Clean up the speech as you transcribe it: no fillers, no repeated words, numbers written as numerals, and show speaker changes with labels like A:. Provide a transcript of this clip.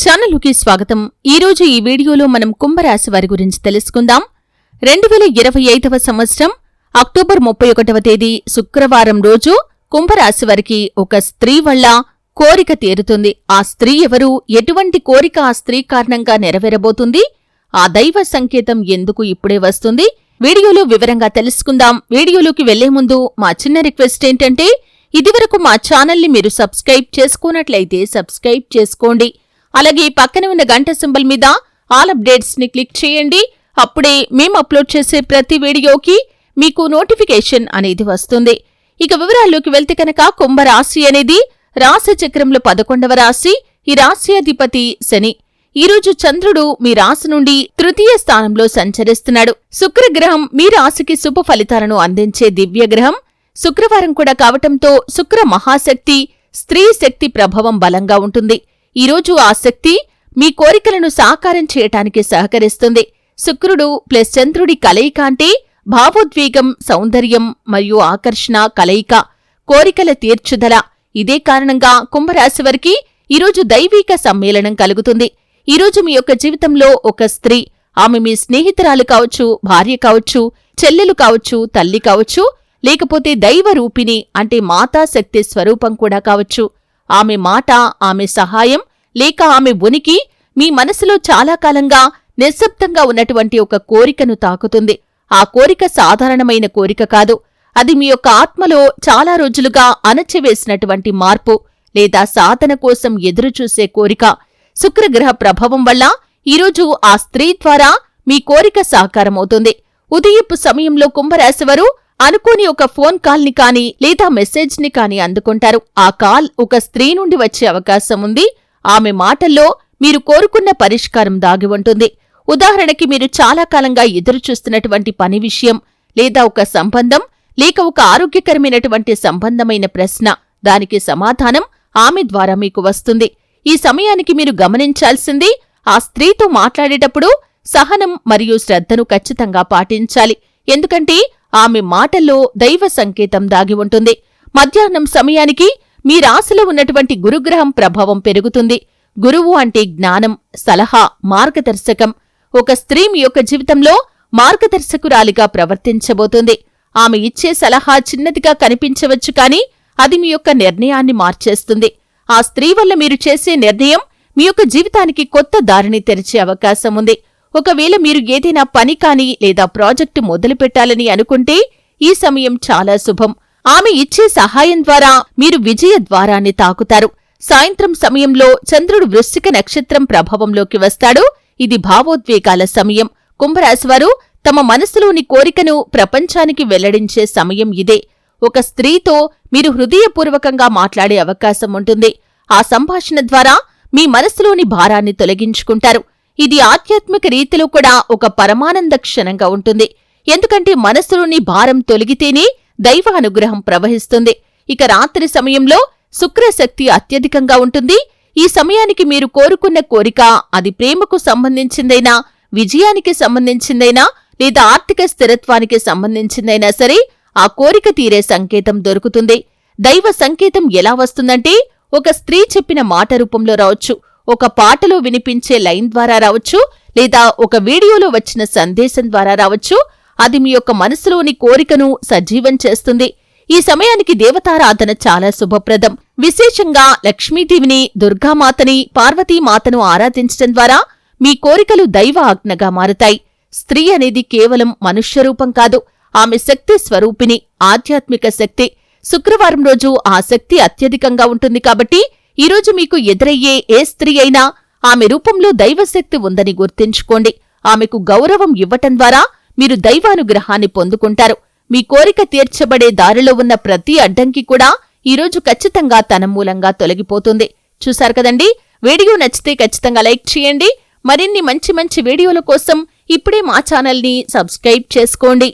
A: ఛానలుకి స్వాగతం. ఈరోజు ఈ వీడియోలో మనం కుంభరాశి వారి గురించి తెలుసుకుందాం. 2025వ సంవత్సరం అక్టోబర్ 31వ తేదీ శుక్రవారం రోజు కుంభరాశి వారికి ఒక స్త్రీ వల్ల కోరిక తీరుతుంది. ఆ స్త్రీ ఎవరు, ఎటువంటి కోరిక ఆ స్త్రీ కారణంగా నెరవేరబోతుంది, ఆ దైవ సంకేతం ఎందుకు ఇప్పుడే వస్తుంది, వీడియోలో వివరంగా తెలుసుకుందాం. వీడియోలోకి వెళ్లే ముందు మా చిన్న రిక్వెస్ట్ ఏంటంటే, ఇదివరకు మా ఛానల్ని మీరు సబ్స్క్రైబ్ చేసుకున్నట్లయితే సబ్స్క్రైబ్ చేసుకోండి. అలాగే పక్కన ఉన్న గంట సింబల్ మీద ఆల్ అప్డేట్స్ ని క్లిక్ చేయండి. అప్పుడే మేము అప్లోడ్ చేసే ప్రతి వీడియోకి మీకు నోటిఫికేషన్ అనేది వస్తుంది. ఇక వివరాల్లోకి వెళ్తే కనుక, కుంభరాశి అనేది రాశి చక్రంలో 11వ రాశి. ఈ రాశి అధిపతి శని. ఈరోజు చంద్రుడు మీ రాశి నుండి తృతీయ స్థానంలో సంచరిస్తున్నాడు. శుక్రగ్రహం మీ రాశికి శుభ ఫలితాలను అందించే దివ్యగ్రహం. శుక్రవారం కూడా కావటంతో శుక్ర మహాశక్తి, స్త్రీ శక్తి ప్రభావం బలంగా ఉంటుంది. ఈరోజు ఆ శక్తి మీ కోరికలను సాకారం చేయటానికి సహకరిస్తుంది. శుక్రుడు ప్లస్ చంద్రుడి కలయిక అంటే భావోద్వేగం, సౌందర్యం మరియు ఆకర్షణ కలయిక, కోరికల తీర్చుదల. ఇదే కారణంగా కుంభరాశి వారికి ఈరోజు దైవీక సమ్మేళనం కలుగుతుంది. ఈరోజు మీ యొక్క జీవితంలో ఒక స్త్రీ, ఆమె మీ స్నేహితురాలు కావచ్చు, భార్య కావచ్చు, చెల్లెలు కావచ్చు, తల్లి కావచ్చు, లేకపోతే దైవ రూపిణి అంటే మాతాశక్తి స్వరూపం కూడా కావచ్చు. ఆమె మాట, ఆమె సహాయం లేక ఆమె ఉనికి మీ మనసులో చాలా కాలంగా నిశ్శబ్దంగా ఉన్నటువంటి ఒక కోరికను తాకుతుంది. ఆ కోరిక సాధారణమైన కోరిక కాదు. అది మీ యొక్క ఆత్మలో చాలా రోజులుగా అణచివేసినటువంటి మార్పు లేదా సాధన కోసం ఎదురుచూసే కోరిక. శుక్రగ్రహ ప్రభావం వల్ల ఈరోజు ఆ స్త్రీ ద్వారా మీ కోరిక సాకారమవుతుంది. ఉదయపు సమయంలో కుంభరాశివారు అనుకోని ఒక ఫోన్ కాల్ని కాని లేదా మెసేజ్ని కాని అందుకుంటారు. ఆ కాల్ ఒక స్త్రీ నుండి వచ్చే అవకాశం ఉంది. ఆమె మాటల్లో మీరు కోరుకున్న పరిష్కారం దాగి ఉంటుంది. ఉదాహరణకి, మీరు చాలా కాలంగా ఎదురుచూస్తున్నటువంటి పని విషయం, లేదా ఒక సంబంధం, లేక ఒక ఆరోగ్యకరమైనటువంటి సంబంధమైన ప్రశ్న, దానికి సమాధానం ఆమె ద్వారా మీకు వస్తుంది. ఈ సమయానికి మీరు గమనించాల్సింది, ఆ స్త్రీతో మాట్లాడేటప్పుడు సహనం మరియు శ్రద్ధను ఖచ్చితంగా పాటించాలి. ఎందుకంటే ఆమె మాటల్లో దైవ సంకేతం దాగి ఉంటుంది. మధ్యాహ్నం సమయానికి మీ రాశిలో ఉన్నటువంటి గురుగ్రహం ప్రభావం పెరుగుతుంది. గురువు అంటే జ్ఞానం, సలహా, మార్గదర్శకం. ఒక స్త్రీ మీ యొక్క జీవితంలో మార్గదర్శకురాలిగా ప్రవర్తించబోతుంది. ఆమె ఇచ్చే సలహా చిన్నదిగా కనిపించవచ్చు, కానీ అది మీ యొక్క నిర్ణయాన్ని మార్చేస్తుంది. ఆ స్త్రీ వల్ల మీరు చేసే నిర్ణయం మీ యొక్క జీవితానికి కొత్త దారిని తెరిచే అవకాశం ఉంది. ఒకవేళ మీరు ఏదైనా పని కాని లేదా ప్రాజెక్టు మొదలుపెట్టాలని అనుకుంటే ఈ సమయం చాలా శుభం. ఆమె ఇచ్చే సహాయం ద్వారా మీరు విజయ ద్వారాన్ని తాకుతారు. సాయంత్రం సమయంలో చంద్రుడు వృశ్చిక నక్షత్రం ప్రభావంలోకి వస్తాడు. ఇది భావోద్వేగాల సమయం. కుంభరాశివారు తమ మనసులోని కోరికను ప్రపంచానికి వెల్లడించే సమయం ఇదే. ఒక స్త్రీతో మీరు హృదయపూర్వకంగా మాట్లాడే అవకాశం ఉంటుంది. ఆ సంభాషణ ద్వారా మీ మనసులోని భారాన్ని తొలగించుకుంటారు. ఇది ఆధ్యాత్మిక రీతిలో కూడా ఒక పరమానంద క్షణంగా ఉంటుంది. ఎందుకంటే మనసులోని భారం తొలగితేనే దైవ అనుగ్రహం ప్రవహిస్తుంది. ఇక రాత్రి సమయంలో శుక్రశక్తి అత్యధికంగా ఉంటుంది. ఈ సమయానికి మీరు కోరుకున్న కోరిక, అది ప్రేమకు సంబంధించిందైనా, విజయానికి సంబంధించిందైనా, లేదా ఆర్థిక స్థిరత్వానికి సంబంధించిందైనా సరే, ఆ కోరిక తీరే సంకేతం దొరుకుతుంది. దైవ సంకేతం ఎలా వస్తుందంటే, ఒక స్త్రీ చెప్పిన మాట రూపంలో రావచ్చు, ఒక పాటలో వినిపించే లైన్ ద్వారా రావచ్చు, లేదా ఒక వీడియోలో వచ్చిన సందేశం ద్వారా రావచ్చు. అది మీ యొక్క మనసులోని కోరికను సజీవం చేస్తుంది. ఈ సమయానికి దేవతారాధన చాలా శుభప్రదం. విశేషంగా లక్ష్మీదేవిని, దుర్గామాతని, పార్వతీమాతను ఆరాధించడం ద్వారా మీ కోరికలు దైవ ఆజ్ఞగా మారుతాయి. స్త్రీ అనేది కేవలం మనుష్యరూపం కాదు, ఆమె శక్తి స్వరూపిణి, ఆధ్యాత్మిక శక్తి. శుక్రవారం రోజు ఆ శక్తి అత్యధికంగా ఉంటుంది. కాబట్టి ఈరోజు మీకు ఎదురయ్యే ఏ స్త్రీ అయినా ఆమె రూపంలో దైవశక్తి ఉందని గుర్తుంచుకోండి. ఆమెకు గౌరవం ఇవ్వటం ద్వారా మీరు దైవానుగ్రహాన్ని పొందుకుంటారు. మీ కోరిక తీర్చబడే దారిలో ఉన్న ప్రతి అడ్డంకి కూడా ఈరోజు ఖచ్చితంగా తన మూలంగా తొలగిపోతుంది. చూశారు కదండి. వీడియో నచ్చితే ఖచ్చితంగా లైక్ చేయండి. మరిన్ని మంచి మంచి వీడియోల కోసం ఇప్పుడే మా ఛానల్ని సబ్స్క్రైబ్ చేసుకోండి.